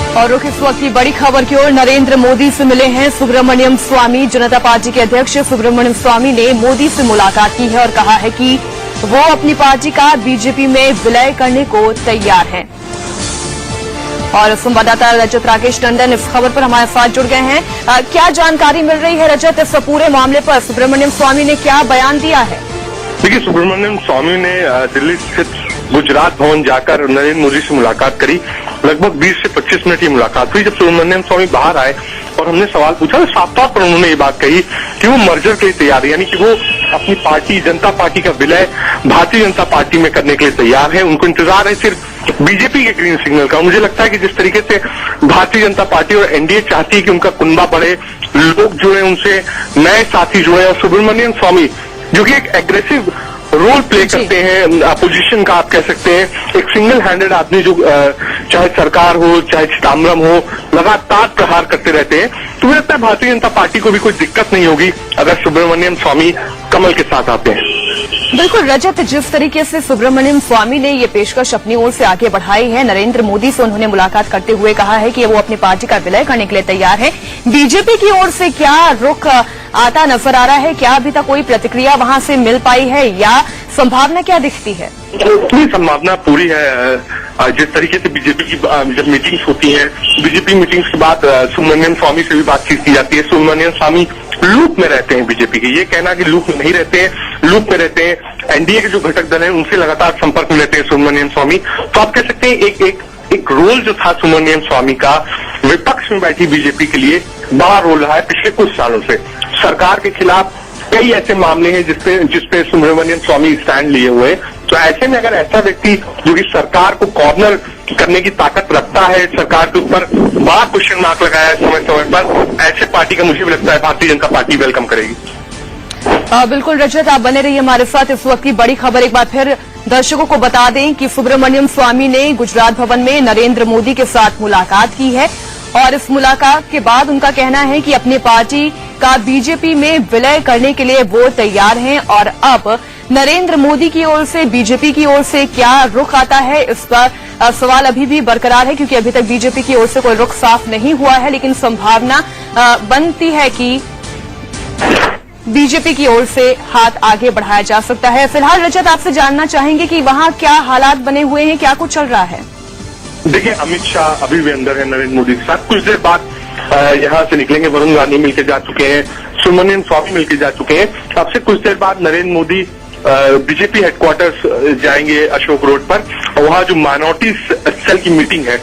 और रुख इस वक्त की बड़ी खबर की ओर। नरेंद्र मोदी से मिले हैं सुब्रमण्यम स्वामी। जनता पार्टी के अध्यक्ष सुब्रमण्यम स्वामी ने मोदी से मुलाकात की है और कहा है कि वो अपनी पार्टी का बीजेपी में विलय करने को तैयार हैं। और संवाददाता रजत राकेश टंडन इस खबर पर हमारे साथ जुड़ गए हैं। क्या जानकारी मिल रही है रजत, इस पूरे मामले पर सुब्रमण्यम स्वामी ने क्या बयान दिया है? देखिए, सुब्रमण्यम स्वामी ने दिल्ली स्थित गुजरात भवन जाकर नरेंद्र मोदी से मुलाकात करी। लगभग 20 से 25 मिनट की मुलाकात हुई। जब सुब्रमण्यम स्वामी बाहर आए और हमने सवाल पूछा तो साफ तौर पर उन्होंने ये बात कही कि वो मर्जर के लिए तैयार है, यानी कि वो अपनी पार्टी जनता पार्टी का विलय भारतीय जनता पार्टी में करने के लिए तैयार है। उनको इंतजार है सिर्फ बीजेपी के ग्रीन सिग्नल का। मुझे लगता है कि जिस तरीके से भारतीय जनता पार्टी और एनडीए चाहती है कि उनका कुनबा बढ़े, लोग जुड़े, उनसे नए साथी जुड़े, और सुब्रमण्यम स्वामी जो कि एक एग्रेसिव रोल प्ले करते हैं अपोजिशन का, आप कह सकते हैं एक सिंगल हैंडेड आदमी जो चाहे सरकार हो चाहे चिदम्बरम हो, लगातार प्रहार करते रहते हैं। तो मुझे लगता है भारतीय जनता पार्टी को भी कोई दिक्कत नहीं होगी अगर सुब्रमण्यम स्वामी कमल के साथ आते हैं। बिल्कुल रजत, जिस तरीके से सुब्रमण्यम स्वामी ने ये पेशकश अपनी ओर से आगे बढ़ाई है, नरेंद्र मोदी से उन्होंने मुलाकात करते हुए कहा है कि वो अपनी पार्टी का विलय करने के लिए तैयार है। बीजेपी की ओर से क्या रुख आता नजर आ रहा है? क्या अभी तक कोई प्रतिक्रिया वहां से मिल पाई है या संभावना क्या दिखती है? पूरी संभावना पूरी है। जिस तरीके से बीजेपी की जब मीटिंग्स होती हैं, बीजेपी मीटिंग्स के बाद सुब्रमण्यम स्वामी से भी बातचीत की जाती है। सुब्रमण्यम स्वामी लूप में रहते हैं बीजेपी के। ये कहना कि लूप में नहीं रहते हैं, लूप में रहते हैं। एनडीए के जो घटक दल हैं उनसे लगातार संपर्क में रहते हैं सुब्रमण्यम स्वामी। तो आप कह सकते हैं एक रोल जो था सुब्रमण्यम स्वामी का विपक्ष में बैठी बीजेपी के लिए बड़ा रोल रहा है पिछले कुछ सालों से। सरकार के खिलाफ कई ऐसे मामले हैं जिसपे सुब्रमण्यम स्वामी स्टैंड लिए हुए। तो ऐसे में अगर ऐसा व्यक्ति जो कि सरकार को कॉर्नर करने की ताकत रखता है, सरकार के ऊपर बड़ा क्वेश्चन मार्क लगाया है समय समय पर, ऐसे पार्टी का मुझे भी लगता है भारतीय जनता पार्टी वेलकम करेगी। बिल्कुल रजत, आप बने रहिए हमारे साथ। इस वक्त की बड़ी खबर एक बार फिर दर्शकों को बता दें कि सुब्रमण्यम स्वामी ने गुजरात भवन में नरेंद्र मोदी के साथ मुलाकात की है और इस मुलाकात के बाद उनका कहना है कि अपनी पार्टी का बीजेपी में विलय करने के लिए वो तैयार हैं। और अब नरेंद्र मोदी की ओर से बीजेपी की ओर से क्या रुख आता है, इस पर सवाल अभी भी बरकरार है, क्योंकि अभी तक बीजेपी की ओर से कोई रुख साफ नहीं हुआ है। लेकिन संभावना बनती है कि बीजेपी की ओर से हाथ आगे बढ़ाया जा सकता है। फिलहाल रजत, आपसे जानना चाहेंगे कि वहां क्या हालात बने हुए हैं, क्या कुछ चल रहा है? देखिए, अमित शाह अभी भी अंदर है नरेंद्र मोदी के साथ। कुछ देर बाद यहाँ से निकलेंगे। वरुण गांधी मिलकर जा चुके हैं, सुब्रमण्यम स्वामी मिलकर जा चुके हैं। अब से कुछ देर बाद नरेंद्र मोदी बीजेपी हेडक्वार्टर्स जाएंगे अशोक रोड पर, और वहाँ जो माइनॉरिटी सेल की मीटिंग है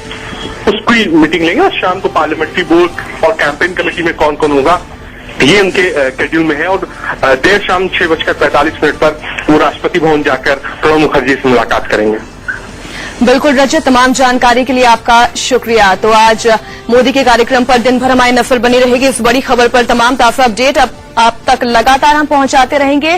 उसकी मीटिंग लेंगे। और शाम को पार्लियामेंट्री बोर्ड और कैंपेन कमेटी में कौन कौन होगा ये उनके शेड्यूल में है। और देर शाम 6:45 पर वो राष्ट्रपति भवन जाकर प्रणब मुखर्जी से मुलाकात करेंगे। बिल्कुल रजत, तमाम जानकारी के लिए आपका शुक्रिया। तो आज मोदी के कार्यक्रम पर दिन भर हमारी नजर बनी रहेगी। इस बड़ी खबर पर तमाम ताजा अपडेट आप तक लगातार हम पहुंचाते रहेंगे।